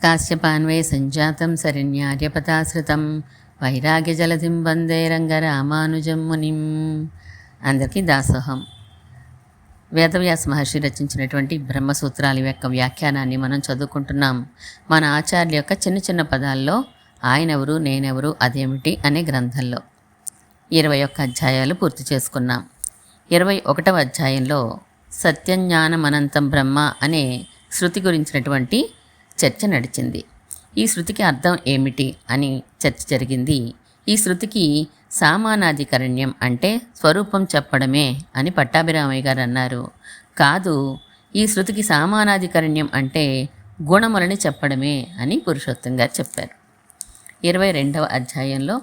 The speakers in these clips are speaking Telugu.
కాశ్యపాన్వే సంజాతం శరణ్యార్యపదాశ్రితం వైరాగ్యజలధిం వందే రంగరామానుజం మునిం. అందరికీ దాసోహం. వేదవ్యాస మహర్షి రచించినటువంటి బ్రహ్మసూత్రాల యొక్క వ్యాఖ్యానాన్ని మనం చదువుకుంటున్నాం. మన ఆచార్య యొక్క చిన్న చిన్న పదాల్లో ఆయనెవరు, నేనెవరు, అదేమిటి అనే గ్రంథంలో 21 అధ్యాయాలు పూర్తి చేసుకున్నాం. 21వ అధ్యాయంలో సత్యజ్ఞానమనంతం బ్రహ్మ అనే శృతి గురించినటువంటి చర్చ నడిచింది. ఈ శృతికి అర్థం ఏమిటి అని చర్చ జరిగింది. ఈ శృతికి సామానాధికరణ్యం అంటే స్వరూపం చెప్పడమే అని పట్టాభిరామయ్య గారు అన్నారు. కాదు, ఈ శృతికి సామానాధికరణ్యం అంటే గుణములని చెప్పడమే అని పురుషోత్తం గారు చెప్పారు. 22వ అధ్యాయంలో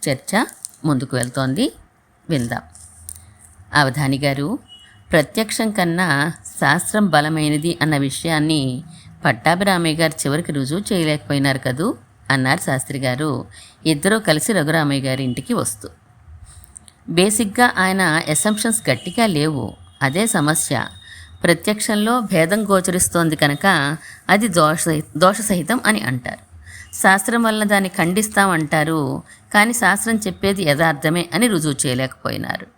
చర్చ ముందుకు వెళ్తోంది, విందాం. అవధాని గారు, ప్రత్యక్షం కన్నా శాస్త్రం బలమైనది అన్న విషయాన్ని పట్టాభిరామయ్య గారు చివరికి రుజువు చేయలేకపోయినారు కదూ అన్నారు శాస్త్రి గారు ఇద్దరూ కలిసి రఘురామయ్య గారి ఇంటికి వస్తూ. బేసిక్గా ఆయన అసంప్షన్స్ గట్టిగా లేవు, అదే సమస్య. ప్రత్యక్షంలో భేదం గోచరిస్తోంది కనుక అది దోషసహితం అని అంటారు. శాస్త్రం వలన దాన్ని ఖండిస్తామంటారు, కానీ శాస్త్రం చెప్పేది యథార్థమే అని రుజువు చేయలేకపోయినారు.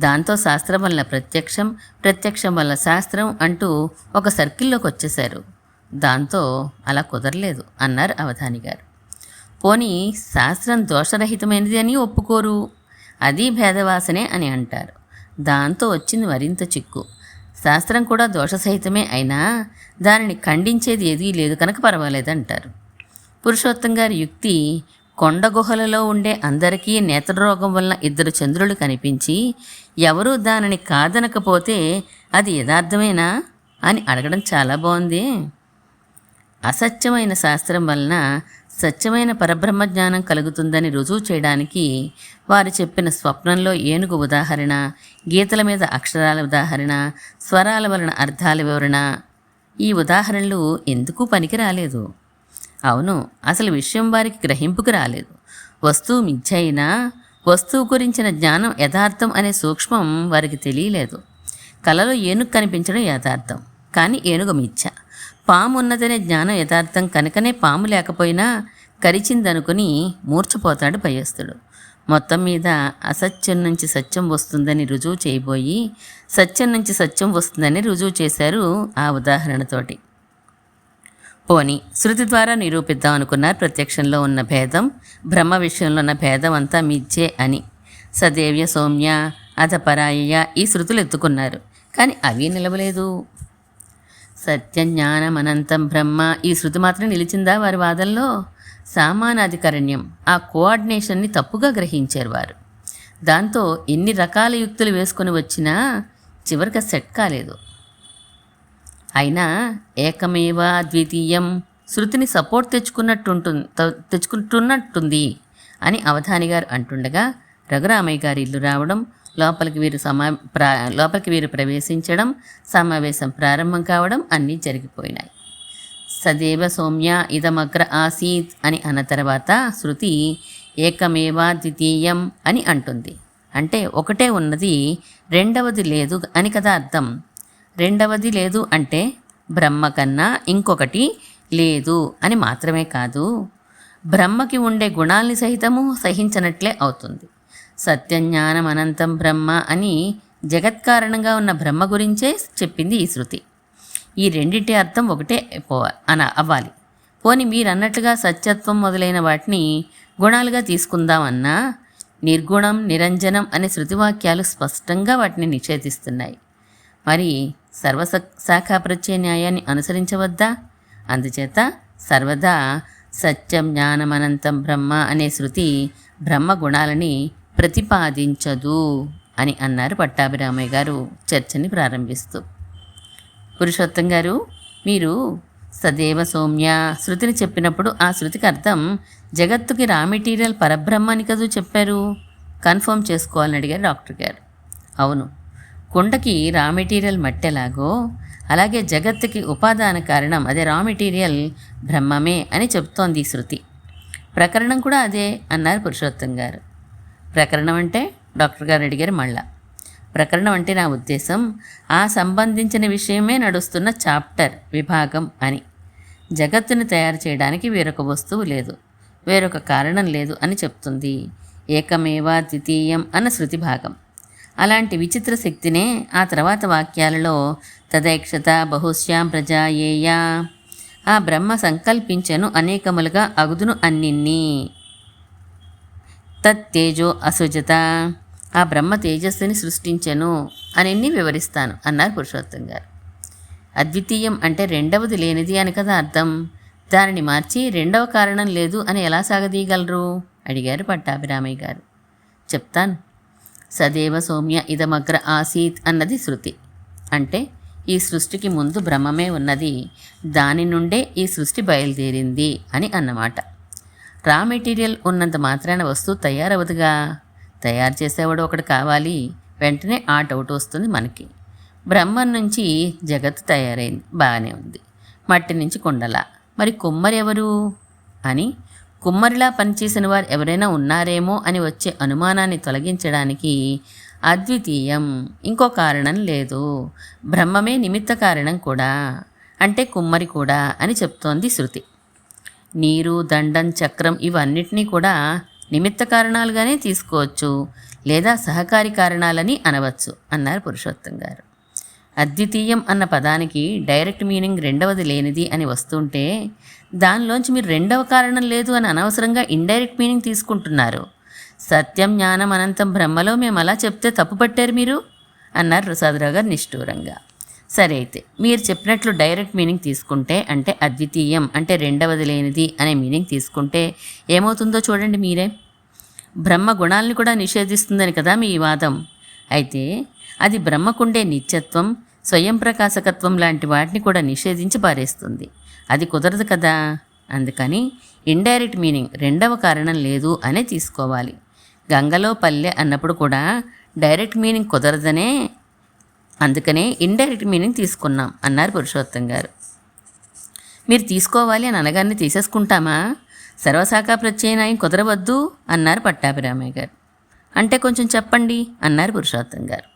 దాంతో శాస్త్రం వలన ప్రత్యక్షం, ప్రత్యక్షం వలన శాస్త్రం అంటూ ఒక సర్కిల్లోకి వచ్చేశారు. దాంతో అలా కుదరలేదు అన్నారు అవధాని గారు. పోనీ శాస్త్రం దోషరహితమైనది అని ఒప్పుకోరు, అది భేదవాసనే అని అంటారు. దాంతో వచ్చింది మరింత చిక్కు. శాస్త్రం కూడా దోషసహితమే అయినా దానిని ఖండించేది ఏదీ లేదు కనుక పర్వాలేదంటారు. పురుషోత్తం గారి యుక్తి, కొండ గుహలలో ఉండే అందరికీ నేత్రరోగం వలన 2 చంద్రులు కనిపించి ఎవరూ దానిని కాదనకపోతే అది యథార్థమేనా అని అడగడం చాలా బాగుంది. అసత్యమైన శాస్త్రం వలన సత్యమైన పరబ్రహ్మ జ్ఞానం కలుగుతుందని రుజువు చేయడానికి వారు చెప్పిన స్వప్నంలో ఏనుగు ఉదాహరణ, గీతల మీద అక్షరాల ఉదాహరణ, స్వరాల వలన అర్థాల వివరణ, ఈ ఉదాహరణలు ఎందుకు పనికి రాలేదు. అవును, అసలు విషయం వారికి గ్రహింపుకు రాలేదు. వస్తువు మిథ్య అయినా వస్తువు గురించిన జ్ఞానం యథార్థం అనే సూక్ష్మం వారికి తెలియలేదు. కలలో ఏనుగు కనిపించడం యథార్థం, కానీ ఏనుగు మిథ్య. పాము ఉన్నదనే జ్ఞానం యథార్థం కనుకనే పాము లేకపోయినా కరిచిందనుకుని మూర్ఛపోతాడు భయస్థుడు. మొత్తం మీద అసత్యం నుంచి సత్యం వస్తుందని రుజువు చేయబోయి సత్యం నుంచి సత్యం వస్తుందని రుజువు చేశారు ఆ ఉదాహరణతోటి. పోని శృతి ద్వారా నిరూపిద్దాం అనుకున్నారు ప్రత్యక్షంలో ఉన్న భేదం, బ్రహ్మ విషయంలో ఉన్న భేదం అంతా మిథ్యే అని. సదేవ్య సౌమ్య అధపరాయ ఈ శృతులు ఎత్తుకున్నారు, కానీ అవి నిలవలేదు. సత్యజ్ఞానమనంతం బ్రహ్మ ఈ శృతి మాత్రం నిలిచిందా వారి వాదనలో? సామానాధికరణ్యం, ఆ కోఆర్డినేషన్ని తప్పుగా గ్రహించారు వారు. దాంతో ఎన్ని రకాల యుక్తులు వేసుకొని వచ్చినా చివరికి సెట్ కాలేదు. అయినా ఏకమేవ ద్వితీయం శృతిని సపోర్ట్ తెచ్చుకుంటున్నట్టుంది అని అవధాని గారు అంటుండగా రఘురామయ్య గారి ఇల్లు రావడం, లోపలికి వీరు ప్రవేశించడం, సమావేశం ప్రారంభం కావడం అన్నీ జరిగిపోయినాయి. సదేవ సౌమ్య ఇదమగ్ర ఆసీత్ అని అన్న తర్వాత శృతి ఏకమేవా ద్వితీయం అని అంటుంది. అంటే ఒకటే ఉన్నది, రెండవది లేదు అని కదా అర్థం. రెండవది లేదు అంటే బ్రహ్మ కన్నా ఇంకొకటి లేదు అని మాత్రమే కాదు, బ్రహ్మకి ఉండే గుణాల్ని సహితము సహించనట్లే అవుతుంది. సత్యజ్ఞానం అనంతం బ్రహ్మ అని జగత్కారణంగా ఉన్న బ్రహ్మ గురించే చెప్పింది ఈ శృతి. ఈ రెండింటి అర్థం ఒకటే అవ్వాలి. పోని మీరు అన్నట్లుగా సత్యత్వం మొదలైన వాటిని గుణాలుగా తీసుకుందామన్నా నిర్గుణం, నిరంజనం అనే శృతివాక్యాలు స్పష్టంగా వాటిని నిషేధిస్తున్నాయి. మరి సర్వశాఖా ప్రత్యయ న్యాయాన్ని అనుసరించవద్దా? అందుచేత సర్వదా సత్యం జ్ఞానమనంతం బ్రహ్మ అనే శృతి బ్రహ్మ గుణాలని ప్రతిపాదించదు అని అన్నారు పట్టాభిరామయ్య గారు చర్చని ప్రారంభిస్తూ. పురుషోత్తం గారు, మీరు సదేవ సౌమ్య శృతిని చెప్పినప్పుడు ఆ శృతికి అర్థం జగత్తుకి రా మెటీరియల్ పరబ్రహ్మాని కదూ చెప్పారు, కన్ఫర్మ్ చేసుకోవాలని అడిగారు డాక్టర్ గారు. అవును, కుండకి రా మెటీరియల్ మట్టెలాగో అలాగే జగత్తుకి ఉపాదాన కారణం అదే రా మెటీరియల్ బ్రహ్మమే అని చెప్తోంది ఈ శృతి. ప్రకరణం కూడా అదే అన్నారు పురుషోత్తం గారు. ప్రకరణం అంటే డాక్టర్ గారు అడిగారు మళ్ళా. ప్రకరణం అంటే నా ఉద్దేశం ఆ సంబంధించిన విషయమే నడుస్తున్న చాప్టర్, విభాగం అని. జగత్తుని తయారు చేయడానికి వేరొక వస్తువు లేదు, వేరొక కారణం లేదు అని చెప్తుంది. ఏకమేవా ద్వితీయం అన్న శృతి భాగం. అలాంటి విచిత్ర శక్తినే ఆ తర్వాత వాక్యాలలో తదైక్షత బహుశ్యాం ప్రజాయేయా, ఆ బ్రహ్మ సంకల్పించెను అనేకములుగా అగుదును అన్నిన్ని. తత్తేజో అసుజత, ఆ బ్రహ్మ తేజస్సుని సృష్టించెను అని వివరిస్తాను అన్నారు పురుషోత్తం గారు. అద్వితీయం అంటే రెండవది లేనిది అని కదా అర్థం. దానిని మార్చి రెండవ కారణం లేదు అని ఎలా సాగదీయగలరు అడిగారు పట్టాభిరామయ్య గారు. చెప్తాను. సదేవ సౌమ్య ఇదమగ్ర ఆసీత్ అన్నది శృతి. అంటే ఈ సృష్టికి ముందు బ్రహ్మమే ఉన్నది, దాని నుండే ఈ సృష్టి బయలుదేరింది అని అన్నమాట. రా మెటీరియల్ ఉన్నంత మాత్రాన వస్తువు తయారవదుగా, తయారు చేసేవాడు ఒకటి కావాలి, వెంటనే ఆ డౌట్ వస్తుంది మనకి. బ్రహ్మం నుంచి జగత్తు తయారైంది, బాగానే ఉంది. మట్టి నుంచి కుండల, మరి కుమ్మరి ఎవరు అని, కుమ్మరిలా పనిచేసిన వారు ఎవరైనా ఉన్నారేమో అని వచ్చే అనుమానాన్ని తొలగించడానికి అద్వితీయం, ఇంకో కారణం లేదు, బ్రహ్మమే నిమిత్త కారణం కూడా, అంటే కుమ్మరి కూడా అని చెప్తోంది శృతి. నీరు, దండం, చక్రం ఇవన్నిటినీ కూడా నిమిత్త కారణాలుగానే తీసుకోవచ్చు, లేదా సహకారి కారణాలని అనవచ్చు అన్నారు పురుషోత్తం గారు. అద్వితీయం అన్న పదానికి డైరెక్ట్ మీనింగ్ రెండవది లేనిది అని వస్తుంటే, దానిలోంచి మీరు రెండవ కారణం లేదు అని అనవసరంగా ఇండైరెక్ట్ మీనింగ్ తీసుకుంటున్నారు. సత్యం జ్ఞానం అనంతం బ్రహ్మలో మేము అలా చెప్తే తప్పు పట్టారు మీరు అన్నారు ప్రసాదరావు గారు నిష్ఠూరంగా. సరే అయితే మీరు చెప్పినట్లు డైరెక్ట్ మీనింగ్ తీసుకుంటే, అంటే అద్వితీయం అంటే రెండవది లేనిది అనే మీనింగ్ తీసుకుంటే ఏమవుతుందో చూడండి మీరే. బ్రహ్మ గుణాలని కూడా నిషేధిస్తుందని కదా మీ వాదం. అయితే అది బ్రహ్మకుండే నిత్యత్వం, స్వయం ప్రకాశకత్వం లాంటి వాటిని కూడా నిషేధించి పారేస్తుంది. అది కుదరదు కదా. అందుకని ఇండైరెక్ట్ మీనింగ్ రెండవ కారణం లేదు అనే తీసుకోవాలి. గంగలో పల్లె అన్నప్పుడు కూడా డైరెక్ట్ మీనింగ్ కుదరదనే, అందుకనే ఇండైరెక్ట్ మీనింగ్ తీసుకున్నాం అన్నారు పురుషోత్తం గారు. మీరు తీసుకోవాలి అని అనగానే తీసేసుకుంటామా? సర్వశాఖ ప్రత్యయనాయం కుదరవద్దు అన్నారు పట్టాభిరామయ్య గారు. అంటే కొంచెం చెప్పండి అన్నారు పురుషోత్తం గారు.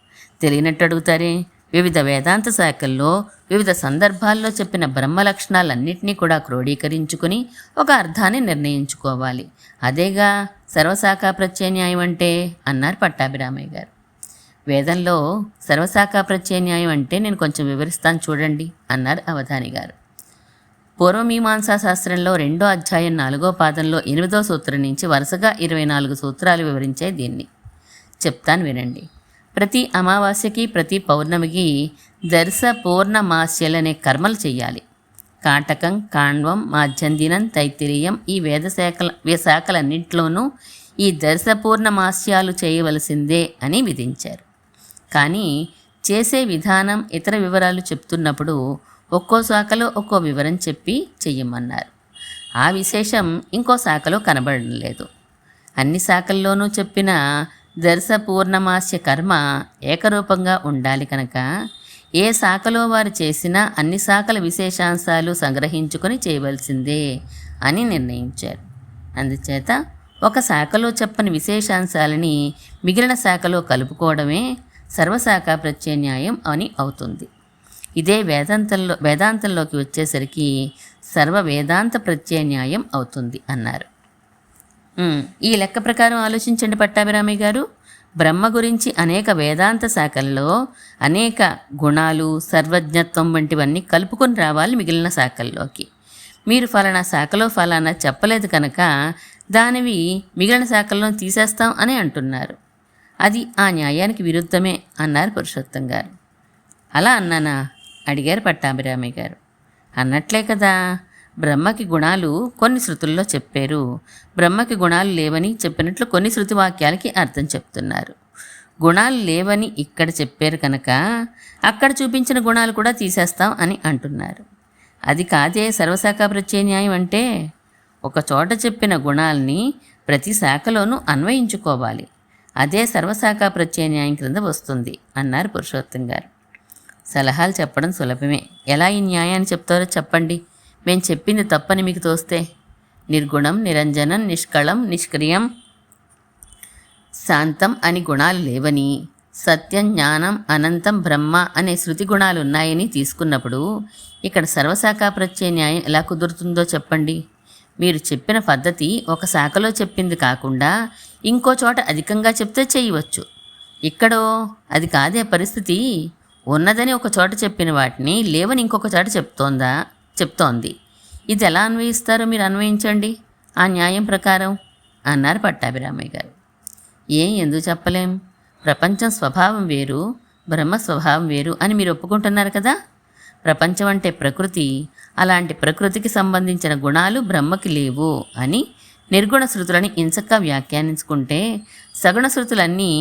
తెలియనట్టు అడుగుతారే. వివిధ వేదాంత శాఖల్లో వివిధ సందర్భాల్లో చెప్పిన బ్రహ్మ లక్షణాలన్నింటినీ కూడా క్రోడీకరించుకుని ఒక అర్థాన్ని నిర్ణయించుకోవాలి. అదేగా సర్వశాఖ ప్రత్యయన్యాయం అంటే అన్నారు పట్టాభిరామయ్య గారు. వేదంలో సర్వశాఖ ప్రత్యయన్యాయం అంటే నేను కొంచెం వివరిస్తాను చూడండి అన్నారు అవధాని గారు. పూర్వమీమాంసా శాస్త్రంలో 2వ అధ్యాయం 4వ పాదంలో 8వ సూత్రం నుంచి వరుసగా 24 సూత్రాలు వివరించే దీన్ని చెప్తాను వినండి. ప్రతి అమావాస్యకి ప్రతి పౌర్ణమికి దర్శ పూర్ణమాస్యలనే కర్మలు చెయ్యాలి. కాటకం, కాండ్వం, మాధ్యందినం, తైత్తిరీయం ఈ శాఖలన్నింటిలోనూ ఈ దర్శ పూర్ణమాస్యాలు చేయవలసిందే అని విధించారు. కానీ చేసే విధానం ఇతర వివరాలు చెప్తున్నప్పుడు ఒక్కో శాఖలో ఒక్కో వివరం చెప్పి చెయ్యమన్నారు. ఆ విశేషం ఇంకో శాఖలో కనబడడం లేదు. అన్ని శాఖల్లోనూ చెప్పిన దర్శ పూర్ణమాస్య కర్మ ఏకరూపంగా ఉండాలి కనుక ఏ శాఖలో వారు చేసినా అన్ని శాఖల విశేషాంశాలు సంగ్రహించుకొని చేయవలసిందే అని నిర్ణయించారు. అందుచేత ఒక శాఖలో చెప్పని విశేషాంశాలని మిగిలిన శాఖలో కలుపుకోవడమే సర్వశాఖ ప్రత్యయన్యాయం అని అవుతుంది. ఇదే వేదాంతంలోకి వచ్చేసరికి సర్వ వేదాంత ప్రత్యయన్యాయం అవుతుంది అన్నారు. ఈ లెక్క ప్రకారం ఆలోచించండి పట్టాభిరామయ్య గారు. బ్రహ్మ గురించి అనేక వేదాంత శాఖల్లో అనేక గుణాలు, సర్వజ్ఞత్వం వంటివన్నీ కలుపుకొని రావాలి మిగిలిన శాఖల్లోకి. మీరు ఫలానా శాఖలో ఫలానా చెప్పలేదు కనుక దానివి మిగిలిన శాఖల్లో తీసేస్తాం అని అంటున్నారు. అది ఆ న్యాయానికి విరుద్ధమే అన్నారు పురుషోత్తం గారు. అలా అన్నానా అడిగారు పట్టాభిరామయ్య గారు. అన్నట్లే కదా. బ్రహ్మకి గుణాలు కొన్ని శృతుల్లో చెప్పారు, బ్రహ్మకి గుణాలు లేవని చెప్పినట్లు కొన్ని శృతి వాక్యాలకి అర్థం చెప్తున్నారు. గుణాలు లేవని ఇక్కడ చెప్పారు కనుక అక్కడ చూపించిన గుణాలు కూడా తీసేస్తాం అని అంటున్నారు. అది కాదే సర్వశాఖ ప్రత్యయన్యాయం అంటే. ఒక చోట చెప్పిన గుణాలని ప్రతి శాఖలోనూ అన్వయించుకోవాలి. అదే సర్వశాఖ ప్రత్యయన్యాయం క్రింద వస్తుంది అన్నారు పురుషోత్తం గారు. సలహాలు చెప్పడం సులభమే, ఎలా ఈ న్యాయాన్ని చెప్తారో చెప్పండి. మేము చెప్పింది తప్పని మీకు తోస్తే. నిర్గుణం, నిరంజనం, నిష్కళం, నిష్క్రియం, శాంతం అని గుణాలు లేవని, సత్యం, జ్ఞానం, అనంతం, బ్రహ్మ అనే శృతి గుణాలు ఉన్నాయని తీసుకున్నప్పుడు ఇక్కడ సర్వశాఖా ప్రత్యయ న్యాయం ఎలా కుదురుతుందో చెప్పండి. మీరు చెప్పిన పద్ధతి ఒక శాఖలో చెప్పింది కాకుండా ఇంకో చోట అధికంగా చెప్తే చేయవచ్చు. ఇక్కడో అది కాదే పరిస్థితి. ఉన్నదని ఒక చోట చెప్పిన వాటిని లేవని ఇంకొక చోట చెప్తోంది. ఇది ఎలా అన్వయిస్తారో మీరు అన్వయించండి ఆ న్యాయం ప్రకారం అన్నారు పట్టాభిరామయ్య గారు. ఎందుకు చెప్పలేం? ప్రపంచం స్వభావం వేరు, బ్రహ్మ స్వభావం వేరు అని మీరు ఒప్పుకుంటున్నారు కదా. ప్రపంచం అంటే ప్రకృతి, అలాంటి ప్రకృతికి సంబంధించిన గుణాలు బ్రహ్మకి లేవు అని నిర్గుణ శృతులని ఇంచక్కా వ్యాఖ్యానించుకుంటే సగుణ శృతులన్నీ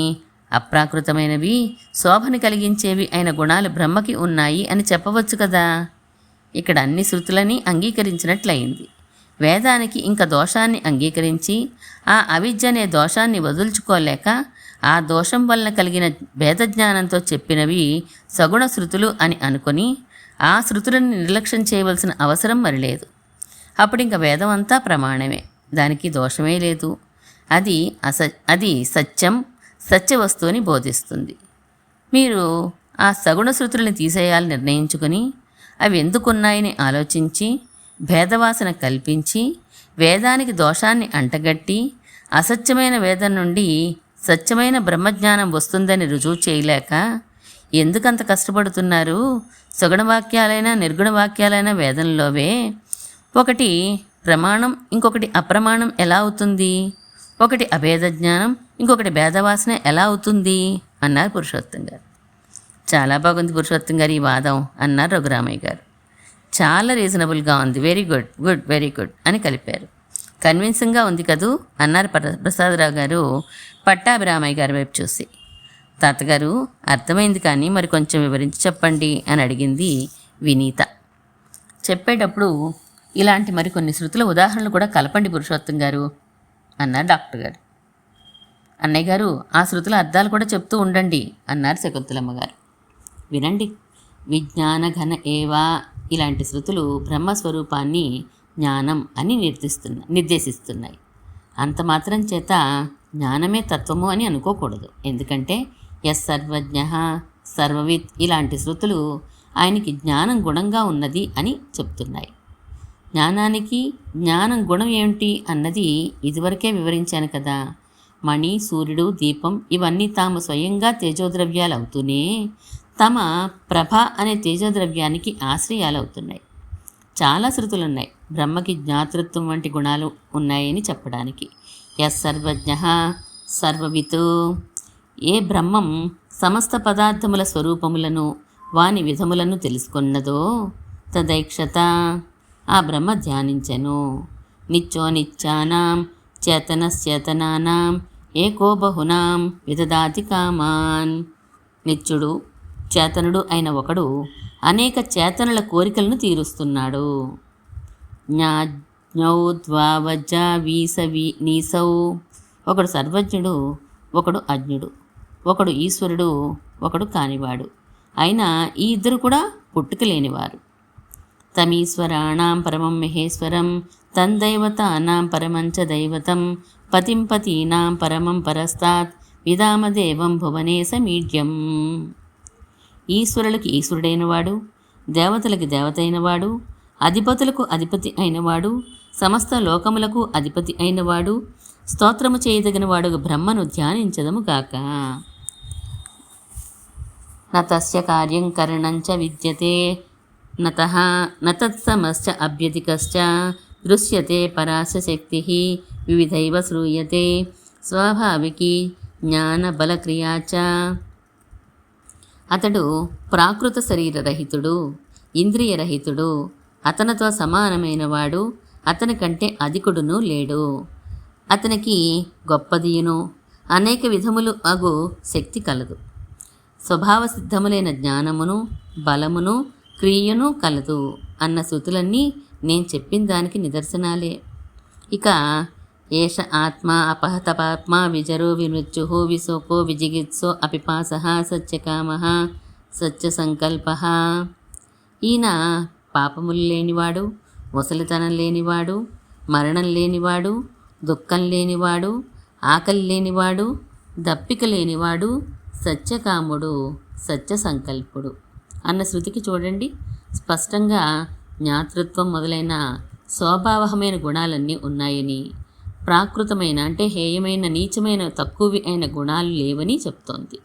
అప్రాకృతమైనవి, శోభని కలిగించేవి అయిన గుణాలు బ్రహ్మకి ఉన్నాయి అని చెప్పవచ్చు కదా. ఇక్కడ అన్ని శృతులని అంగీకరించినట్లయింది. వేదానికి ఇంక దోషాన్ని అంగీకరించి ఆ అవిద్య అనే దోషాన్ని వదుల్చుకోలేక ఆ దోషం వలన కలిగిన భేదజ్ఞానంతో చెప్పినవి సగుణ శృతులు అని అనుకొని ఆ శృతులను నిర్లక్ష్యం చేయవలసిన అవసరం మరి లేదు. అప్పుడు ఇంక వేదం అంతా ప్రమాణమే, దానికి దోషమే లేదు. అది సత్యం, సత్యవస్తువుని బోధిస్తుంది. మీరు ఆ సగుణ శృతుల్ని తీసేయాలని నిర్ణయించుకుని అవి ఎందుకున్నాయని ఆలోచించి భేదవాసన కల్పించి వేదానికి దోషాన్ని అంటగట్టి అసత్యమైన వేదం నుండి సత్యమైన బ్రహ్మజ్ఞానం వస్తుందని రుజువు చేయలేక ఎందుకంత కష్టపడుతున్నారు? సగుణవాక్యాలైనా నిర్గుణవాక్యాలైనా వేదంలోవే. ఒకటి ప్రమాణం, ఇంకొకటి అప్రమాణం ఎలా అవుతుంది? ఒకటి అభేద జ్ఞానం, ఇంకొకటి భేదవాసన ఎలా అవుతుంది అన్నారు పురుషోత్తం గారు. చాలా బాగుంది పురుషోత్తం గారు ఈ వాదం అన్నారు రఘురామయ్య గారు. చాలా రీజనబుల్గా ఉంది, వెరీ గుడ్, వెరీ గుడ్ అని కలిపారు. కన్విన్సింగ్గా ఉంది కదూ అన్నారు ప్రసాదరావు గారు పట్టాభిరామయ్య గారి వైపు చూసి. తాతగారు అర్థమైంది, కానీ మరి కొంచెం వివరించి చెప్పండి అని అడిగింది వినీత. చెప్పేటప్పుడు ఇలాంటి మరికొన్ని శృతుల ఉదాహరణలు కూడా కలపండి పురుషోత్తం గారు అన్నారు డాక్టర్ గారు. అన్నయ్య గారు ఆ శృతుల అర్థాలు కూడా చెప్తూ ఉండండి అన్నారు శకుంతలమ్మ గారు. వినండి. విజ్ఞాన ఘన ఏవా ఇలాంటి శృతులు బ్రహ్మస్వరూపాన్ని జ్ఞానం అని నిర్దేశిస్తున్నాయి. అంత మాత్రం చేత జ్ఞానమే తత్వము అని అనుకోకూడదు. ఎందుకంటే సర్వజ్ఞ, సర్వవిత్ ఇలాంటి శృతులు ఆయనకి జ్ఞానం గుణంగా ఉన్నది అని చెప్తున్నాయి. జ్ఞానానికి జ్ఞానం గుణం ఏమిటి అన్నది ఇదివరకే వివరించాను కదా. మణి, సూర్యుడు, దీపం ఇవన్నీ తాము స్వయంగా తేజోద్రవ్యాలు అవుతూనే తమ ప్రభ అనే తేజోద్రవ్యానికి ఆశ్రయాలు అవుతున్నాయి. చాలా శృతులున్నాయి బ్రహ్మకి జ్ఞాతృత్వం వంటి గుణాలు ఉన్నాయని చెప్పడానికి. సర్వజ్ఞ, సర్వవిత్. ఏ బ్రహ్మం సమస్త పదార్థముల స్వరూపములను వాని విధములను తెలుసుకున్నదో తదైక్షత ఆ బ్రహ్మ ధ్యానించెను. నిత్యో నిత్యానాం చేతనశ్చేతనానాం ఏకో బహునాం విదదాతి కామాన్. నిత్యుడు, చేతనుడు అయిన ఒకడు అనేక చేతనుల కోరికలను తీరుస్తున్నాడు. జ్ఞౌ ద్వావజ వీసవి నీసౌ. ఒకడు సర్వజ్ఞుడు, ఒకడు అజ్ఞుడు, ఒకడు ఈశ్వరుడు, ఒకడు కానివాడు. అయినా ఈ ఇద్దరు కూడా పుట్టుక లేనివారు. తమీశ్వరాణం పరమం మహేశ్వరం తందైవతానాం పరమంచ దైవతం పతిం పతీనాం పరమం పరస్తాత్ విదామదేవం భువనే సమీడ్యం. ఈశ్వరులకి ఈశ్వరుడైనవాడు, దేవతలకి దేవత అయినవాడు, అధిపతులకు అధిపతి అయినవాడు, సమస్త లోకములకు అధిపతి అయినవాడు, స్తోత్రము చేయదగిన వాడు బ్రహ్మను ధ్యానించదము గాక. నతస్య కార్యం కరణంచ విద్యతే నతత్సమశ్చ అభ్యధికశ్చ దృశ్యతే పరాశ శక్తి వివిధైవ శ్రూయతే స్వాభావికి జ్ఞానబలక్రియాచ. అతడు ప్రాకృత శరీరరహితుడు, ఇంద్రియరహితుడు, అతనితో సమానమైనవాడు, అతని కంటే అధికుడును లేడు. అతనికి గొప్పదియును అనేక విధములు అగు శక్తి కలదు. స్వభావ సిద్ధములైన జ్ఞానమును, బలమును, క్రియను కలదు అన్న శృతులన్నీ నేను చెప్పిన దానికి నిదర్శనాలే. ఇక ఏష ఆత్మ అపహతపాత్మ విజరో విమృత్యు విశోకో విజిగిత్సో అపిపాస సత్యకామ సత్యసంకల్ప. ఈయన పాపములు లేనివాడు, ముసలితనం లేనివాడు, మరణం లేనివాడు, దుఃఖం లేనివాడు, ఆకలి లేనివాడు, దప్పిక లేనివాడు, సత్యకాముడు సత్య సంకల్పుడు అన్న శృతికి చూడండి, స్పష్టంగా జ్ఞాతృత్వం మొదలైన స్వభావహమైన గుణాలన్నీ ఉన్నాయని, ప్రాకృతమైన అంటే హేయమైన నీచమైన తక్కువ అయిన గుణాలు లేవని చెప్తోంది.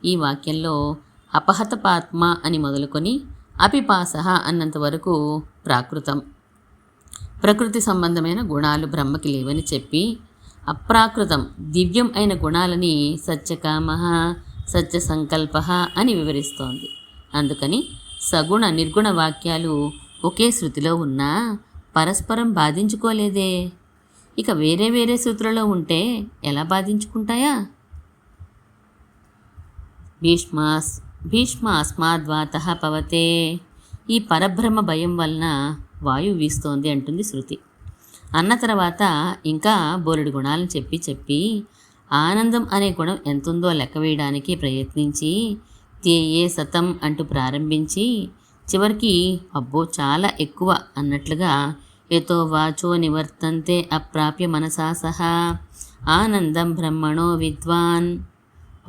ఈ వాక్యంలో అపహతపాత్మ అని మొదలుకొని అపిపాస అన్నంత వరకు ప్రాకృతం, ప్రకృతి సంబంధమైన గుణాలు బ్రహ్మకి లేవని చెప్పి, అప్రాకృతం దివ్యం అయిన గుణాలని సత్యకామ సత్య సంకల్ప అని వివరిస్తోంది. అందుకని సగుణ నిర్గుణ వాక్యాలు ఒకే శృతిలో ఉన్నా పరస్పరం బాధించుకోలేదే. ఇక వేరే వేరే శృతులలో ఉంటే ఎలా బాధించుకుంటాయా? భీష్మ అస్మాద్వాతః పవతే. ఈ పరబ్రహ్మ భయం వలన వాయువు వీస్తోంది అంటుంది శృతి. అన్న తర్వాత ఇంకా బోలెడు గుణాలను చెప్పి ఆనందం అనే గుణం ఎంతుందో లెక్క వేయడానికి ప్రయత్నించి తేయే సతం అంటూ ప్రారంభించి చివరికి అబ్బో చాలా ఎక్కువ అన్నట్లుగా యతో వాచో నివర్తంతే అప్రాప్య మనసా సహా ఆనందం బ్రహ్మణో విద్వాన్.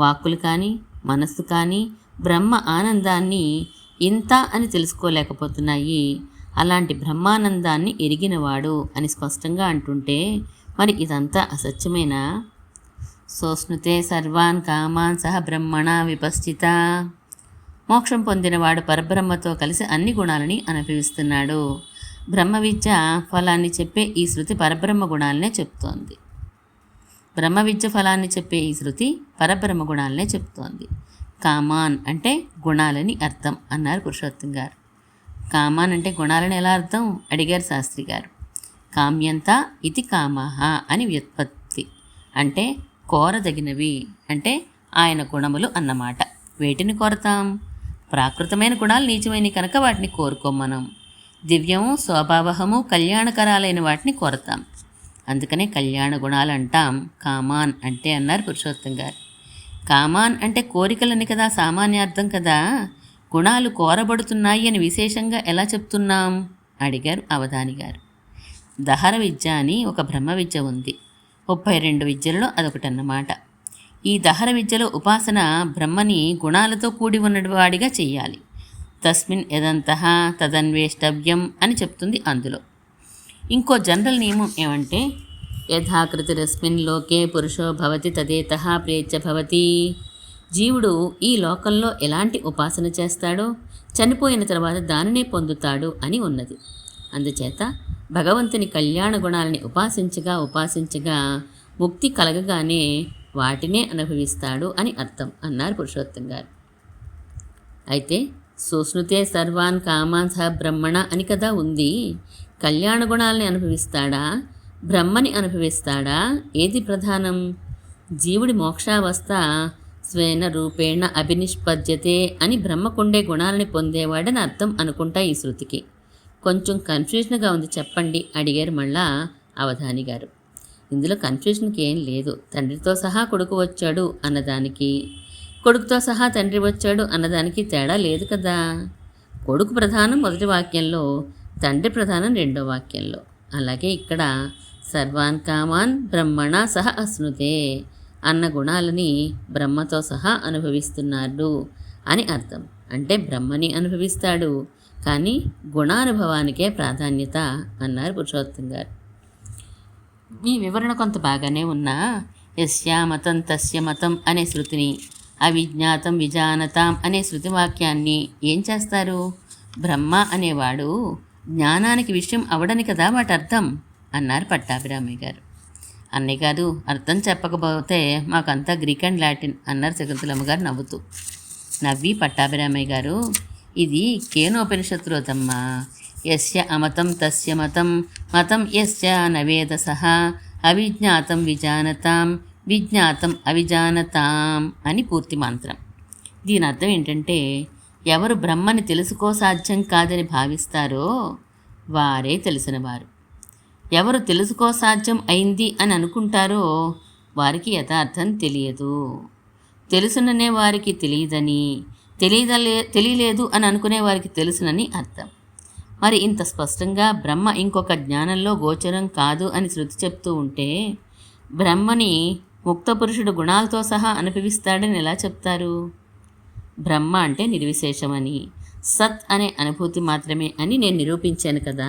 వాక్కులు కానీ మనస్సు కానీ బ్రహ్మ ఆనందాన్ని ఇంత అని తెలుసుకోలేకపోతున్నాయి. అలాంటి బ్రహ్మానందాన్ని ఎరిగినవాడు అని స్పష్టంగా అంటుంటే మరి ఇదంతా అసత్యమేనా? సోస్నుతే సర్వాన్ కామాన్ సహ బ్రహ్మణ విపశ్చిత. మోక్షం పొందినవాడు పరబ్రహ్మతో కలిసి అన్ని గుణాలని అనుభవిస్తున్నాడు. బ్రహ్మ విద్య ఫలాన్ని చెప్పే ఈ శృతి పరబ్రహ్మ గుణాలనే చెప్తోంది. బ్రహ్మ విద్య ఫలాన్ని చెప్పే ఈ శృతి పరబ్రహ్మ గుణాలనే చెప్తోంది. కామాన్ అంటే గుణాలని అర్థం అన్నారు పురుషోత్తం గారు. కామాన్ అంటే గుణాలని ఎలా అర్థం అడిగారు శాస్త్రి గారు. కామ్యంత ఇది కామః అని వ్యుత్పత్తి, అంటే కోరదగినవి అంటే ఆయన గుణములు అన్నమాట. వేటిని కోరతాం? ప్రాకృతమైన గుణాలు నీచమైనవి కనుక వాటిని కోరుకోం మనం. దివ్యము స్వభావహము కళ్యాణకరాలైన వాటిని కోరతాం. అందుకనే కళ్యాణ గుణాలు అంటాం. కామాన్ అంటే అన్నారు పురుషోత్తం గారు. కామాన్ అంటే కోరికలని కదా, సామాన్యార్థం కదా. గుణాలు కోరబడుతున్నాయి అని విశేషంగా ఎలా చెప్తున్నాం అడిగారు అవధాని గారు. దహర విద్య అని ఒక బ్రహ్మ విద్య ఉంది. 32 విద్యలలో అదొకటన్నమాట. ఈ దహర విద్యలో ఉపాసన బ్రహ్మని గుణాలతో కూడి ఉన్నవాడిగా చెయ్యాలి. తస్మిన్ యదంతః తదన్వేష్టవ్యం అని చెప్తుంది అందులో. ఇంకో జనరల్ నియమం ఏమంటే యథాకృతిరస్మిన్ లోకే పురుషో భవతి తదేతః ప్రేత్య భవతి. జీవుడు ఈ లోకంలో ఎలాంటి ఉపాసన చేస్తాడో చనిపోయిన తర్వాత దానినే పొందుతాడు అని ఉన్నది. అందుచేత భగవంతుని కళ్యాణ గుణాలని ఉపాసించగా ముక్తి కలగగానే వాటినే అనుభవిస్తాడు అని అర్థం అన్నారు పురుషోత్తం గారు. అయితే సోస్నుతే సర్వాన్ కామాన్ సహ బ్రహ్మణ అని కదా ఉంది. కళ్యాణ గుణాలని అనుభవిస్తాడా, బ్రహ్మని అనుభవిస్తాడా? ఏది ప్రధానం? జీవుడి మోక్షావస్థ స్వేన రూపేణ అభినిష్పద్యతే అని బ్రహ్మకుండే గుణాలని పొందేవాడని అర్థం అనుకుంటా ఈ శృతికి. కొంచెం కన్ఫ్యూజన్గా ఉంది చెప్పండి అడిగారు మళ్ళా అవధాని గారు. ఇందులో కన్ఫ్యూజన్కి ఏం లేదు. తండ్రితో సహా కొడుకు వచ్చాడు అన్నదానికి, కొడుకుతో సహా తండ్రి వచ్చాడు అన్నదానికి తేడా లేదు కదా. కొడుకు ప్రధానం మొదటి వాక్యంలో, తండ్రి ప్రధానం రెండో వాక్యంలో. అలాగే ఇక్కడ సర్వాన్ కామాన్ బ్రహ్మణ సహ అశ్నుతే అన్న గుణాలని బ్రహ్మతో సహా అనుభవిస్తున్నాడు అని అర్థం. అంటే బ్రహ్మని అనుభవిస్తాడు, కానీ గుణానుభవానికే ప్రాధాన్యత అన్నారు పురుషోత్తం గారు. ఈ వివరణ కొంత బాగానే ఉన్నా యస్యా మతం తస్య మతం అనే శృతిని, అవిజ్ఞాతం విజానతాం అనే శృతి వాక్యాన్ని ఏం చేస్తారు? బ్రహ్మ అనేవాడు జ్ఞానానికి విషయం అవడని కదా వాటి అర్థం అన్నారు పట్టాభిరామయ్య గారు. అన్నయ్య గారు అర్థం చెప్పకపోతే మాకంతా గ్రీక్ అండ్ లాటిన్ అన్నారు శకుంతలమ్మ గారు నవ్వుతూ. నవ్వి పట్టాభిరామయ్య గారు, ఇది కేనోపనిషత్తులోదమ్మా. యస్య అమతం తస్య మతం, మతం యస్య నవేదసః, అవిజ్ఞాతం విజానతాం, విజ్ఞాతం అవిజానతాం అని పూర్తి మంత్రం. దీని అర్థం ఏంటంటే ఎవరు బ్రహ్మని తెలుసుకో సాధ్యం కాదని భావిస్తారో వారే తెలిసినవారు. ఎవరు తెలుసుకో సాధ్యం అయింది అని అనుకుంటారో వారికి యథార్థం తెలియదు. తెలుసుననే వారికి తెలియదని, తెలియలేదు అని అనుకునే వారికి తెలుసునని అర్థం. మరి ఇంత స్పష్టంగా బ్రహ్మ ఇంకొక జ్ఞానంలో గోచరం కాదు అని శృతి చెప్తూ ఉంటే బ్రహ్మని ముక్త పురుషుడు గుణాలతో సహా అనుభవిస్తాడని ఎలా చెప్తారు? బ్రహ్మ అంటే నిర్విశేషమని, సత్ అనే అనుభూతి మాత్రమే అని నేను నిరూపించాను కదా.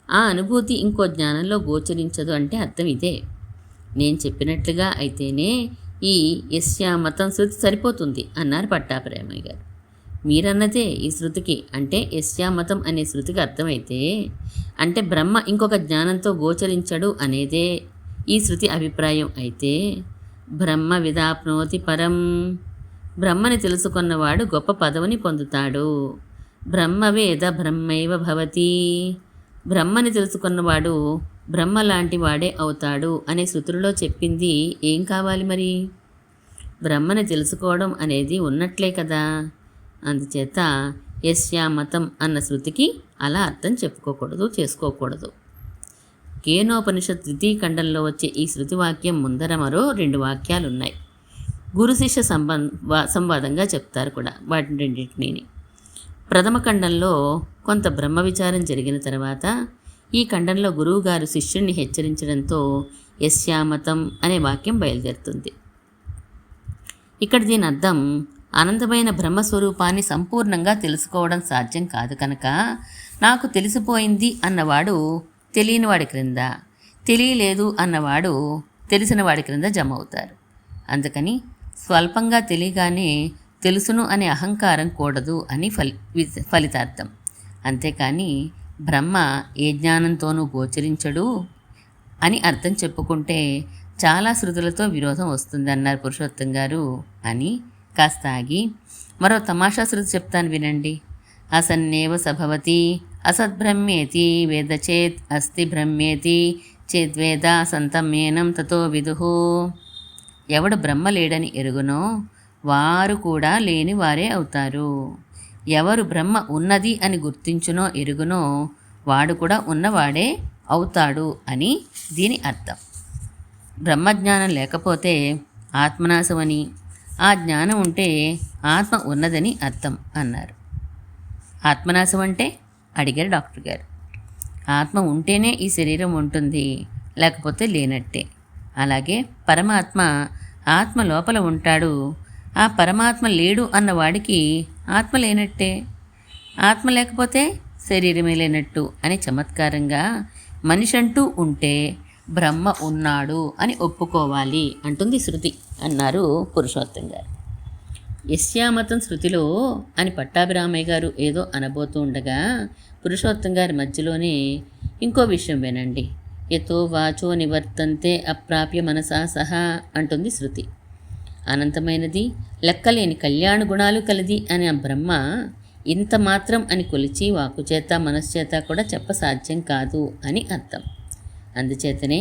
ఆ అనుభూతి ఇంకో జ్ఞానంలో గోచరించదు అంటే అర్థం ఇదే. నేను చెప్పినట్లుగా అయితేనే ఈ యస్యామతం శృతి సరిపోతుంది అన్నారు పట్టాభిరామయ్య గారు. మీరన్నదే ఈ శృతికి, అంటే యస్యామతం అనే శృతికి అర్థమైతే, అంటే బ్రహ్మ ఇంకొక జ్ఞానంతో గోచరించడు అనేదే ఈ శృతి అభిప్రాయం అయితే, బ్రహ్మ విదాప్నోతి పరం, బ్రహ్మని తెలుసుకున్నవాడు గొప్ప పదవిని పొందుతాడు. బ్రహ్మవేద బ్రహ్మైవ భవతి, బ్రహ్మని తెలుసుకున్నవాడు బ్రహ్మ లాంటి వాడే అవుతాడు అనే శృతులలో చెప్పింది ఏం కావాలి మరి? బ్రహ్మని తెలుసుకోవడం అనేది ఉన్నట్లే కదా. అందుచేత యస్యామతం అన్న శృతికి అలా అర్థం చెప్పుకోకూడదు, చేసుకోకూడదు. కేనోపనిషత్ ద్వితీయ ఖండంలో వచ్చే ఈ శృతి వాక్యం ముందర మరో 2 వాక్యాలున్నాయి. గురు శిష్య సంవాదంగా చెప్తారు కూడా వాటిని రెండింటినీ. ప్రథమ ఖండంలో కొంత బ్రహ్మ విచారం జరిగిన తర్వాత ఈ ఖండంలో గురువుగారు శిష్యుణ్ణి హెచ్చరించడంతో యస్యామతం అనే వాక్యం బయలుదేరుతుంది. ఇక్కడ దీని అర్థం, అనంతమైన బ్రహ్మస్వరూపాన్ని సంపూర్ణంగా తెలుసుకోవడం సాధ్యం కాదు కనుక నాకు తెలిసిపోయింది అన్నవాడు తెలియనివాడి క్రింద, తెలియలేదు అన్నవాడు తెలిసిన వాడి క్రింద జమ అవుతారు. అందుకని స్వల్పంగా తెలియగానే తెలుసును అనే అహంకారం కూడదు అని ఫలితార్థం. అంతేకాని బ్రహ్మ ఏ జ్ఞానంతోనూ గోచరించడు అని అర్థం చెప్పుకుంటే చాలా శృతులతో విరోధం వస్తుంది అన్నారు పురుషోత్తం గారు అని కాస్త ఆగి మరో తమాషా శృతి చెప్తాను వినండి. అసన్నేవ సభవతి అసద్బ్రహ్మేతి వేదచేత్ అస్తి బ్రహ్మేతి చేద్వేద సంతమేనం తతో విదుహు. ఎవడు బ్రహ్మ లేడని ఎరుగునో వారు కూడా లేని వారే అవుతారు. ఎవరు బ్రహ్మ ఉన్నది అని గుర్తించునో ఎరుగునో వాడు కూడా ఉన్నవాడే అవుతాడు అని దీని అర్థం. బ్రహ్మజ్ఞానం లేకపోతే ఆత్మనాశమని, ఆ జ్ఞానం ఉంటే ఆత్మ ఉన్నదని అర్థం అన్నారు. ఆత్మనాశం అంటే అడిగారు డాక్టర్ గారు. ఆత్మ ఉంటేనే ఈ శరీరం ఉంటుంది, లేకపోతే లేనట్టే. అలాగే పరమాత్మ ఆత్మ లోపల ఉంటాడు, ఆ పరమాత్మ లేడు అన్నవాడికి ఆత్మ లేనట్టే. ఆత్మ లేకపోతే శరీరమే లేనట్టు అని చమత్కారంగా మనిషి అంటూ ఉంటే బ్రహ్మ ఉన్నాడు అని ఒప్పుకోవాలి అంటుంది శృతి అన్నారు పురుషోత్తం గారు. యస్యామతం శృతిలో అని పట్టాభిరామయ్య గారు ఏదో అనబోతూ ఉండగా పురుషోత్తం గారి మధ్యలోనే ఇంకో విషయం వినండి. యతో వాచో నివర్తంతే అప్రాప్య మనసా సహా అంటుంది శృతి. అనంతమైనది, లెక్కలేని కళ్యాణ గుణాలు కలది అని ఆ బ్రహ్మ ఇంత మాత్రం అని కొలిచి వాకుచేత మనశ్చేత కూడా చెప్పసాధ్యం కాదు అని అర్థం. అందుచేతనే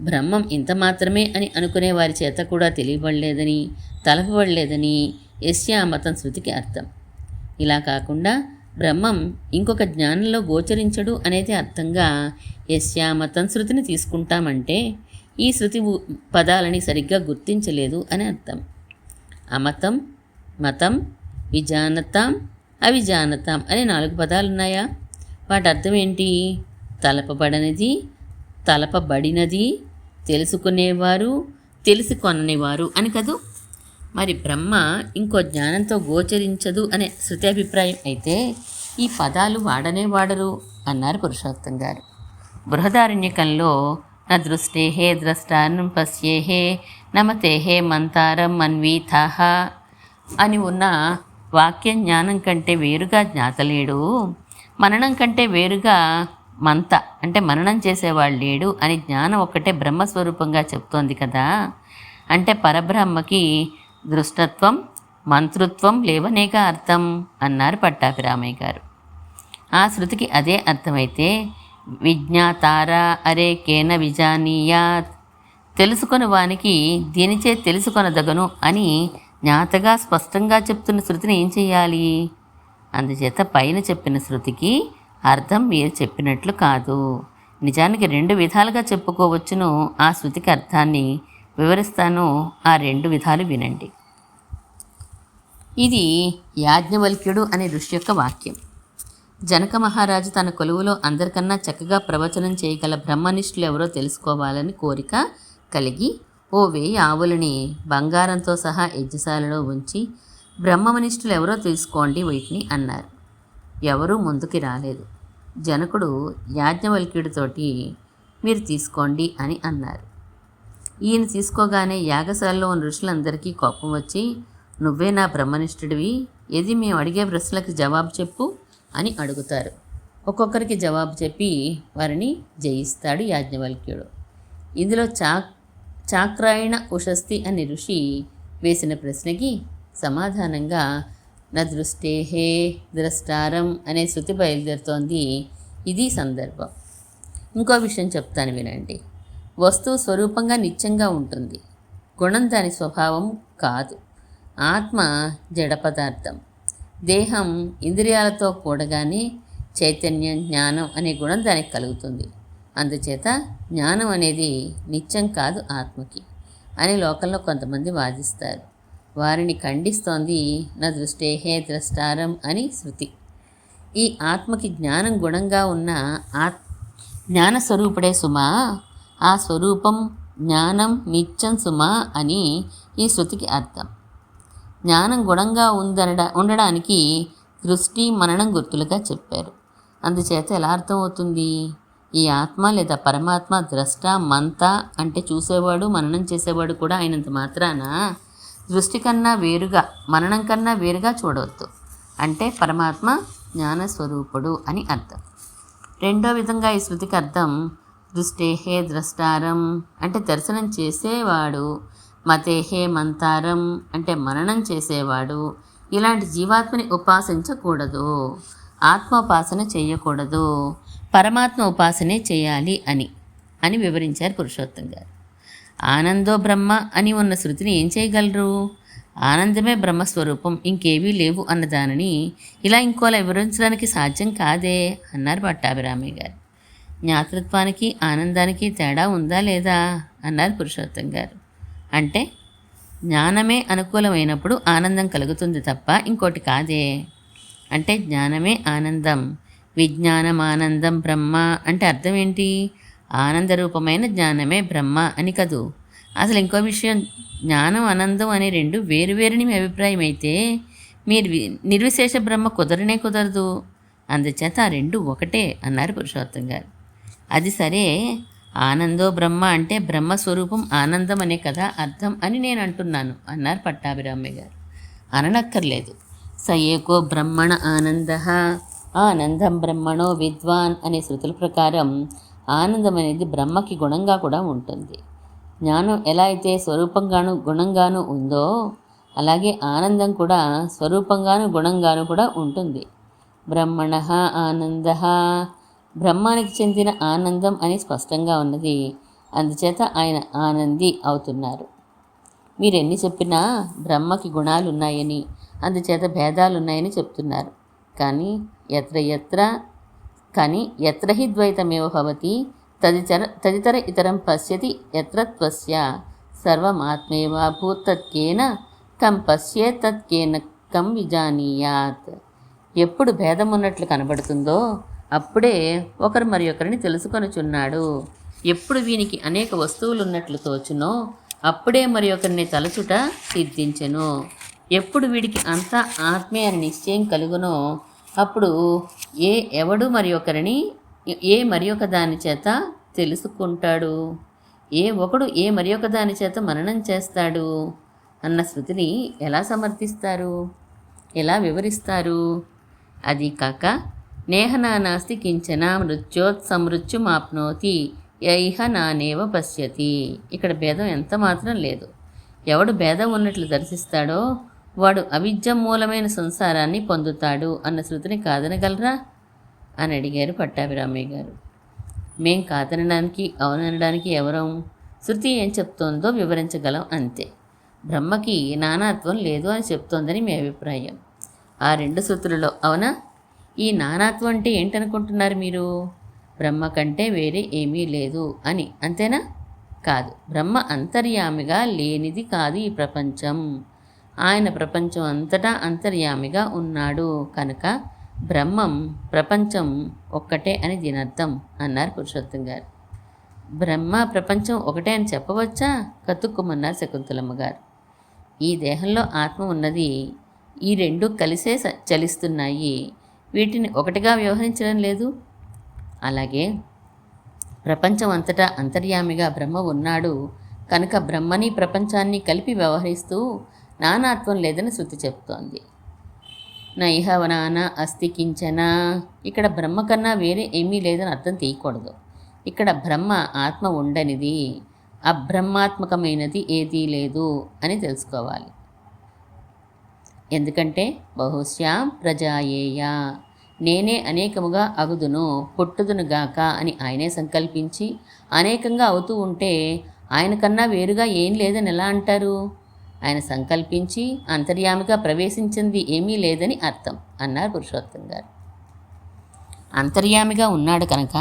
బ్రహ్మం ఇంత మాత్రమే అని అనుకునే వారి చేత కూడా తెలియబడలేదని, తలపబడలేదని యస్యామతం శృతికి అర్థం. ఇలా కాకుండా బ్రహ్మం ఇంకొక జ్ఞానంలో గోచరించడు అనేది అర్థంగా యస్యామతం శృతిని తీసుకుంటామంటే ఈ శృతి పదాలని సరిగ్గా గుర్తించలేదు అని అర్థం. అమతం, మతం, విజానతాం, అవిజానతాం అనే 4 పదాలున్నాయా? వాటి అర్థం ఏంటి? తలపబడనిది, తలపబడినది, తెలుసుకునేవారు, తెలుసుకొననివారు అని కదూ. మరి బ్రహ్మ ఇంకో జ్ఞానంతో గోచరించదు అనే శృతి అభిప్రాయం అయితే ఈ పదాలు వాడనే వాడరు అన్నారు పురుషోత్తం గారు. బృహదారణ్యకంలో న దృష్టేహే ద్రష్టానం పశ్యేహే నమతేహే మంతారం మన్వీతాహ అని ఉన్న వాక్యం జ్ఞానం కంటే వేరుగా జ్ఞాతలేడు, మననం కంటే వేరుగా మంత అంటే మననం చేసేవాడు లేడు అని జ్ఞానం ఒక్కటే బ్రహ్మస్వరూపంగా చెప్తోంది కదా. అంటే పరబ్రహ్మకి దృష్టత్వం, మంతృత్వం లేవనేగా అర్థం అన్నారు పట్టాభిరామయ్య గారు. ఆ శృతికి అదే అర్థమైతే విజ్ఞాతారా అరే కేన విజానీయాత్, తెలుసుకొని వానికి దీనిచే తెలుసుకొనదగను అని జ్ఞాతగా స్పష్టంగా చెప్తున్న శృతిని ఏం చెయ్యాలి? అందుచేత పైన చెప్పిన శృతికి అర్థం మీరు చెప్పినట్లు కాదు. నిజానికి 2 విధాలుగా చెప్పుకోవచ్చును. ఆ శృతికి అర్థాన్ని వివరిస్తాను, ఆ 2 విధాలు వినండి. ఇది యాజ్ఞవల్క్యుడు అనే ఋషి యొక్క వాక్యం. జనక మహారాజు తన కొలువులో అందరికన్నా చక్కగా ప్రవచనం చేయగల బ్రహ్మనిష్ఠులు ఎవరో తెలుసుకోవాలని కోరిక కలిగి ఓ 1000 ఆవులని బంగారంతో సహా యజ్ఞశాలలో ఉంచి బ్రహ్మనిష్ఠులు ఎవరో తీసుకోండి వీటిని అన్నారు. ఎవరూ ముందుకి రాలేదు. జనకుడు యాజ్ఞవల్క్యుడితోటి మీరు తీసుకోండి అని అన్నారు. ఈయన తీసుకోగానే యాగశాలలో ఉన్న ఋషులందరికీ కోపం వచ్చి, నువ్వే నా బ్రహ్మనిష్ఠుడివి, ఏది మేము అడిగే ప్రశ్నలకు జవాబు చెప్పు అని అడుగుతారు. ఒక్కొక్కరికి జవాబు చెప్పి వారిని జయిస్తాడు యాజ్ఞవల్క్యుడు. ఇందులో చాక్రాయణ ఉషస్తి అనే ఋషి వేసిన ప్రశ్నకి సమాధానంగా నా దృష్టేహే ద్రష్టారం అనే శృతి బయలుదేరుతోంది. ఇది సందర్భం. ఇంకో విషయం చెప్తాను వినండి. వస్తువు స్వరూపంగా నిత్యంగా ఉంటుంది. గుణం దాని స్వభావం కాదు. ఆత్మ జడ పదార్థం. దేహం ఇంద్రియాలతో కూడగానే చైతన్యం, జ్ఞానం అనే గుణం దానికి కలుగుతుంది. అందుచేత జ్ఞానం అనేది నిత్యం కాదు ఆత్మకి అని లోకంలో కొంతమంది వాదిస్తారు. వారిని ఖండిస్తోంది నా దృష్టేహే ద్రష్టారం అని శృతి. ఈ ఆత్మకి జ్ఞానం గుణంగా ఉన్న జ్ఞానస్వరూపుడే సుమా, ఆ స్వరూపం జ్ఞానం నిత్యం సుమా అని ఈ శృతికి అర్థం. జ్ఞానం గుణంగా ఉండడానికి దృష్టి, మననం గుర్తులుగా చెప్పారు. అందుచేత ఎలా అర్థమవుతుంది? ఈ ఆత్మ లేదా పరమాత్మ ద్రష్ట, మంత అంటే చూసేవాడు, మననం చేసేవాడు కూడా అయినంత మాత్రాన దృష్టి కన్నా వేరుగా, మననం కన్నా వేరుగా చూడవద్దు. అంటే పరమాత్మ జ్ఞానస్వరూపుడు అని అర్థం. రెండో విధంగా ఈ శృతికి అర్థం దృష్టేహే ద్రష్టారం అంటే దర్శనం చేసేవాడు, మతేహే మంతారం అంటే మననం చేసేవాడు. ఇలాంటి జీవాత్మని ఉపాసించకూడదు, ఆత్మోపాసన చేయకూడదు, పరమాత్మ ఉపాసనే చేయాలి అని వివరించారు పురుషోత్తం గారు. ఆనందో బ్రహ్మ అని ఉన్న శృతిని ఏం చేయగలరు? ఆనందమే బ్రహ్మస్వరూపం, ఇంకేవీ లేవు అన్న దానిని ఇలా ఇంకోలా వివరించడానికి సాధ్యం కాదే అన్నారు పట్టాభిరామయ్య గారు. జ్ఞాతృత్వానికి ఆనందానికి తేడా ఉందా లేదా అన్నారు పురుషోత్తం గారు. అంటే జ్ఞానమే అనుకూలమైనప్పుడు ఆనందం కలుగుతుంది తప్ప ఇంకోటి కాదే. అంటే జ్ఞానమే ఆనందం, విజ్ఞానం ఆనందం బ్రహ్మ అంటే అర్థం ఏంటి? ఆనందరూపమైన జ్ఞానమే బ్రహ్మ అని కదూ. అసలు ఇంకో విషయం, జ్ఞానం ఆనందం అనే రెండు వేరువేరుని మీ అభిప్రాయం అయితే మీరు నిర్విశేష బ్రహ్మ కుదరనే కుదరదు. అందుచేత ఆ రెండు ఒకటే అన్నారు పురుషోత్తం గారు. అది సరే, ఆనందో బ్రహ్మ అంటే బ్రహ్మస్వరూపం ఆనందం అనే కదా అర్థం అని నేను అంటున్నాను అన్నారు పట్టాభిరామయ్య గారు. అననక్కర్లేదు. స ఏకో బ్రహ్మణ ఆనంద, ఆనందం బ్రహ్మణో విద్వాన్ అనే శృతుల ప్రకారం ఆనందం అనేది బ్రహ్మకి గుణంగా కూడా ఉంటుంది. జ్ఞానం ఎలా అయితే స్వరూపంగాను గుణంగాను ఉందో అలాగే ఆనందం కూడా స్వరూపంగాను గుణంగాను కూడా ఉంటుంది. బ్రహ్మణ ఆనంద, బ్రహ్మానికి చెందిన ఆనందం అని స్పష్టంగా ఉన్నది. అందుచేత ఆయన ఆనంది అవుతున్నారు. మీరు ఎన్ని చెప్పినా బ్రహ్మకి గుణాలు ఉన్నాయని, అందుచేత భేదాలున్నాయని చెప్తున్నారు. కానీ ఎత్ర హి ద్వైతమేవ భవతి తదితర ఇతరం పశ్యతి ఎత్ర త్వస్య సర్వమాత్మేవ భూతత్కేన కం పశ్యేత్ తత్కేన కం విజానీయాత్. ఎప్పుడు భేదం ఉన్నట్లు కనబడుతుందో అప్పుడే ఒకరు మరి ఒకరిని తెలుసుకొనుచున్నాడు. ఎప్పుడు వీనికి అనేక వస్తువులు ఉన్నట్లు తోచునో అప్పుడే మరి ఒకరిని తలచుట సిద్ధించెను. ఎప్పుడు వీడికి అంతా ఆత్మే అని నిశ్చయం కలుగునో అప్పుడు ఎవడు మరి ఒక దాని చేత తెలుసుకుంటాడు, ఒకడు మరి ఒక దాని చేత మననం చేస్తాడు అన్న శృతిని ఎలా సమర్థిస్తారు, ఎలా వివరిస్తారు? అది కాక నేహనా నాస్తి కించన మృత్యోత్సమృత్యుమాప్నోతి యైహ నానేవ పశ్యతి. ఇక్కడ భేదం ఎంత మాత్రం లేదు. ఎవడు భేదం ఉన్నట్లు దర్శిస్తాడో వాడు అవిద్య మూలమైన సంసారాన్ని పొందుతాడు అన్న శృతిని కాదనగలరా అని అడిగారు పట్టాభిరామయ్య గారు. మేం కాదనడానికి అవుననడానికి ఎవరం? శృతి ఏం చెప్తోందో వివరించగలం అంతే. బ్రహ్మకి నానాత్వం లేదు అని చెప్తోందని మీ అభిప్రాయం. ఆ రెండు శృతులలో అవునా? ఈ నానాత్వం అంటే ఏంటనుకుంటున్నారు మీరు? బ్రహ్మ కంటే వేరే ఏమీ లేదు అని, అంతేనా? కాదు, బ్రహ్మ అంతర్యామిగా లేనిది కాదు ఈ ప్రపంచం. ఆయన ప్రపంచం అంతటా అంతర్యామిగా ఉన్నాడు కనుక బ్రహ్మం ప్రపంచం ఒక్కటే అని దీని అర్థం అన్నారు పురుషోత్తం గారు. బ్రహ్మ ప్రపంచం ఒకటే అని చెప్పవచ్చా? కతుక్కుమన్నారు శకుంతలమ్మ గారు. ఈ దేహంలో ఆత్మ ఉన్నది, ఈ రెండు కలిసే చలిస్తున్నాయి, వీటిని ఒకటిగా వ్యవహరించడం లేదు. అలాగే ప్రపంచం అంతటా అంతర్యామిగా బ్రహ్మ ఉన్నాడు కనుక బ్రహ్మని ప్రపంచాన్ని కలిపి వ్యవహరిస్తూ నానాత్వం లేదని శృతి చెప్తోంది. నైహవనాన అస్తి కించన, ఇక్కడ బ్రహ్మ కన్నా వేరే ఏమీ లేదని అర్థం తీయకూడదు. ఇక్కడ బ్రహ్మ ఆత్మ ఉండనిది, అబ్రహ్మాత్మకమైనది ఏదీ లేదు అని తెలుసుకోవాలి. ఎందుకంటే బహుశ్యాం ప్రజాయేయ, నేనే అనేకముగా అగుదును పుట్టుదునుగాక అని ఆయనే సంకల్పించి అనేకంగా అవుతూ ఉంటే ఆయన కన్నా వేరుగా ఏం లేదని ఎలా అంటారు? ఆయన సంకల్పించి అంతర్యామిగా ప్రవేశించింది ఏమీ లేదని అర్థం అన్నారు పురుషోత్తం గారు. అంతర్యామిగా ఉన్నాడు కనుక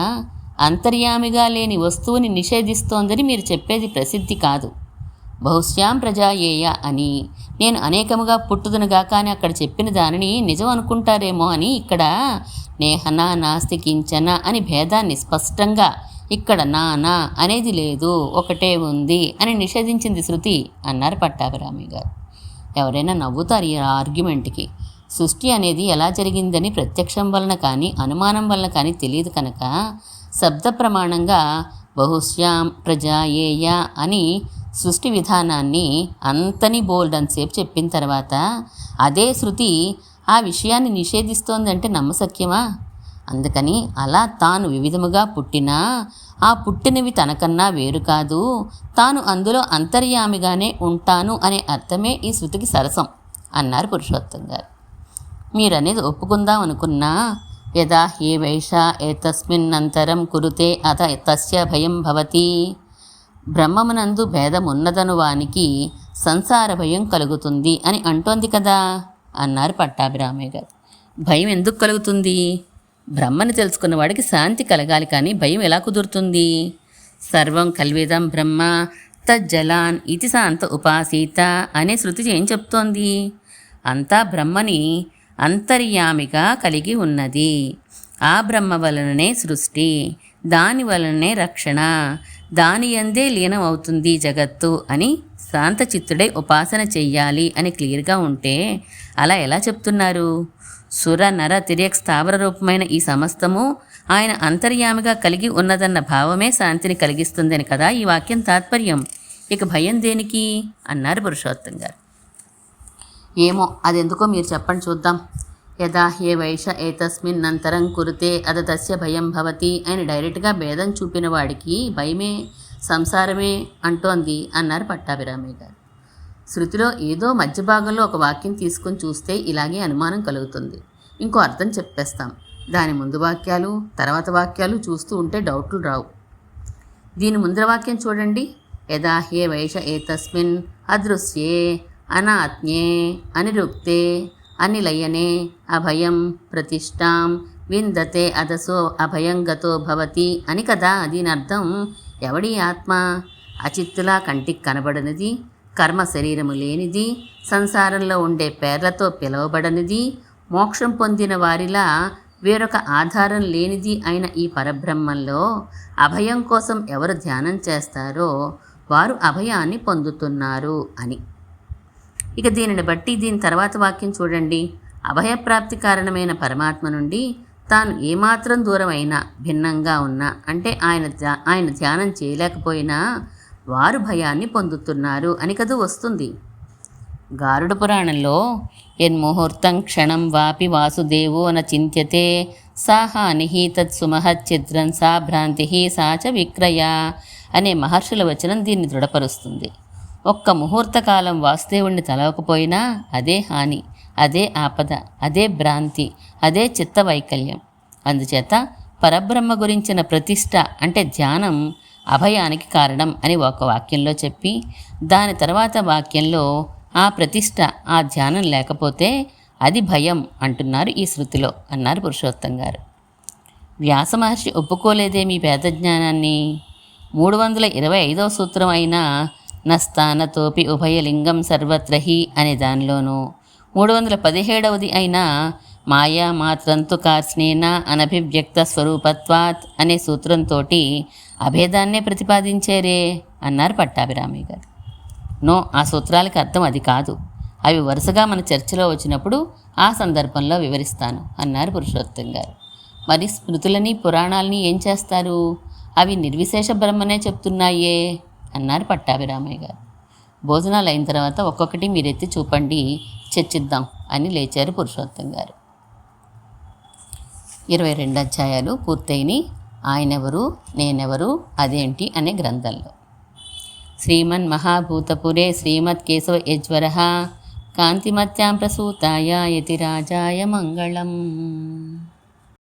అంతర్యామిగా లేని వస్తువుని నిషేధిస్తోందని మీరు చెప్పేది ప్రసిద్ధి కాదు. బహుశ్యాం ప్రజాయేయ అని నేను అనేకముగా పుట్టుదునుగాక అని అక్కడ చెప్పిన దానిని నిజం అనుకుంటారేమో అని ఇక్కడ నేహన నాస్తి కించన అని భేదాన్ని స్పష్టంగా ఇక్కడ నానా అనేది లేదు, ఒకటే ఉంది అని నిషేధించింది శృతి అన్నారు పట్టాభిరామయ్య గారు. ఎవరైనా నవ్వుతారు ఈ ఆర్గ్యుమెంట్కి. సృష్టి అనేది ఎలా జరిగిందని ప్రత్యక్షం వలన కానీ అనుమానం వలన కానీ తెలియదు కనుక శబ్ద ప్రమాణంగా బహుశ్యాం ప్రజాయేయ అని సృష్టి విధానాన్ని అంతని బోల్డన్సేపు చెప్పిన తర్వాత అదే శృతి ఆ విషయాన్ని నిషేధిస్తోందంటే నమ్మశక్యమా? అందుకని అలా తాను వివిధముగా పుట్టినా ఆ పుట్టినవి తనకన్నా వేరు కాదు, తాను అందులో అంతర్యామిగానే ఉంటాను అనే అర్థమే ఈ శృతికి సరసం అన్నారు పురుషోత్తం గారు. మీరనేది ఒప్పుకుందాం అనుకున్నా యదా ఏ వైష ఏతస్మిన్నంతరం కురుతే అత తస్య భయం భవతి, బ్రహ్మమునందు భేదమున్నదను వానికి సంసార భయం కలుగుతుంది అని అంటోంది కదా అన్నారు పట్టాభిరామయ్య గారు. భయం ఎందుకు కలుగుతుంది? బ్రహ్మని తెలుసుకున్న వాడికి శాంతి కలగాలి, కానీ భయం ఎలా కుదురుతుంది? సర్వం కల్విదం బ్రహ్మ తజ్జలాన్ ఇతి శాంత ఉపాసీత అనే శృతి ఏం చెప్తోంది? అంతా బ్రహ్మని అంతర్యామిగా కలిగి ఉన్నది, ఆ బ్రహ్మ వలననే సృష్టి, దాని వలననే రక్షణ, దాని యందే లీనం అవుతుంది జగత్తు అని శాంతచిత్తుడై ఉపాసన చెయ్యాలి అని క్లియర్గా ఉంటే అలా ఎలా చెప్తున్నారు? సుర నర తిర్యక్ స్థావర రూపమైన ఈ సమస్తము ఆయన అంతర్యామిగా కలిగి ఉన్నదన్న భావమే శాంతిని కలిగిస్తుందని కదా ఈ వాక్యం తాత్పర్యం. ఇక భయం దేనికి అన్నారు పురుషోత్తం గారు. ఏమో అదెందుకో మీరు చెప్పండి చూద్దాం. యదా ఏ వైష ఏతస్మిన్నంతరం కురితే అద తస్య భయం భవతి అని డైరెక్ట్గా భేదం చూపిన వాడికి భయమే సంసారమే అంటోంది అన్నారు పట్టాభిరామయ్య గారు. శృతిలో ఏదో మధ్య భాగంలో ఒక వాక్యం తీసుకొని చూస్తే ఇలాగే అనుమానం కలుగుతుంది. ఇంకో అర్థం చెప్పేస్తాం. దాని ముందు వాక్యాలు తర్వాత వాక్యాలు చూస్తూ ఉంటే డౌట్లు రావు. దీని ముందర వాక్యం చూడండి. యదా ఏ వైష ఏతస్మిన్ అదృశ్యే అనాత్మ్యే అనిరుక్తే అనిలయనే అభయం ప్రతిష్టాం విందతే అదసో అభయంగతో భవతి అని కదా దీని అర్థం. ఎవడి ఆత్మ? అచిత్తులా కంటికి కనబడనిది, కర్మ శరీరము లేనిది, సంసారంలో ఉండే పేర్లతో పిలువబడనిది, మోక్షం పొందిన వారిలా వేరొక ఆధారం లేనిది అయిన ఈ పరబ్రహ్మంలో అభయం కోసం ఎవరు ధ్యానం చేస్తారో వారు అభయాన్ని పొందుతున్నారు అని. ఇక దీనిని బట్టి దీని తర్వాత వాక్యం చూడండి. అభయప్రాప్తి కారణమైన పరమాత్మ నుండి తాను ఏమాత్రం దూరం అయినా భిన్నంగా ఉన్నా అంటే ఆయన ధ్యానం చేయలేకపోయినా వారు భయాన్ని పొందుతున్నారు అని కదూ వస్తుంది. గారుడ పురాణంలో యన్ముహూర్తం క్షణం వాపి వాసుదేవో న చింత్యతే సా హాని తత్సుమహచ్చిద్రం సా భ్రాంతి సా చ విక్రయ అనే మహర్షుల వచనం దీన్ని దృఢపరుస్తుంది. ఒక్క ముహూర్తకాలం వాసుదేవుణ్ణి తలవకపోయినా అదే హాని, అదే ఆపద, అదే భ్రాంతి, అదే చిత్తవైకల్యం. అందుచేత పరబ్రహ్మ గురించిన ప్రతిష్ట అంటే ధ్యానం అభయానికి కారణం అని ఒక వాక్యంలో చెప్పి దాని తర్వాత వాక్యంలో ఆ ప్రతిష్ట ఆ ధ్యానం లేకపోతే అది భయం అంటున్నారు ఈ శృతిలో అన్నారు పురుషోత్తం గారు. వ్యాస మహర్షి ఒప్పుకోలేదే మీ వేదజ్ఞానాన్ని. 325వ సూత్రం అయిన నస్థానతోపి ఉభయలింగం సర్వత్రహి అనే దానిలోనూ 317వది అయిన మాయా మాత్రంతు కార్స్నేన అనభివ్యక్త స్వరూపత్వాత్ అనే సూత్రంతో అభేదాన్నే ప్రతిపాదించారే అన్నారు పట్టాభిరామయ్య గారు. నో, ఆ సూత్రాలకు అర్థం అది కాదు. అవి వరుసగా మన చర్చలో వచ్చినప్పుడు ఆ సందర్భంలో వివరిస్తాను అన్నారు పురుషోత్తం గారు. మరి స్మృతులని పురాణాలని ఏం చేస్తారు? అవి నిర్విశేష బ్రహ్మనే చెప్తున్నాయే అన్నారు పట్టాభిరామయ్య గారు. భోజనాలు అయిన తర్వాత ఒక్కొక్కటి మీరెత్తి చూపండి, చర్చిద్దాం అని లేచారు పురుషోత్తం గారు. 22 అధ్యాయాలు పూర్తయిని ఆయనెవరు నేనెవరు అదేంటి అనే గ్రంథంలో. శ్రీమన్మహాభూతపురే శ్రీమత్కేశవ యజ్వర కాంతిమత్యాం ప్రసూతాయ యతిరాజాయ మంగళం.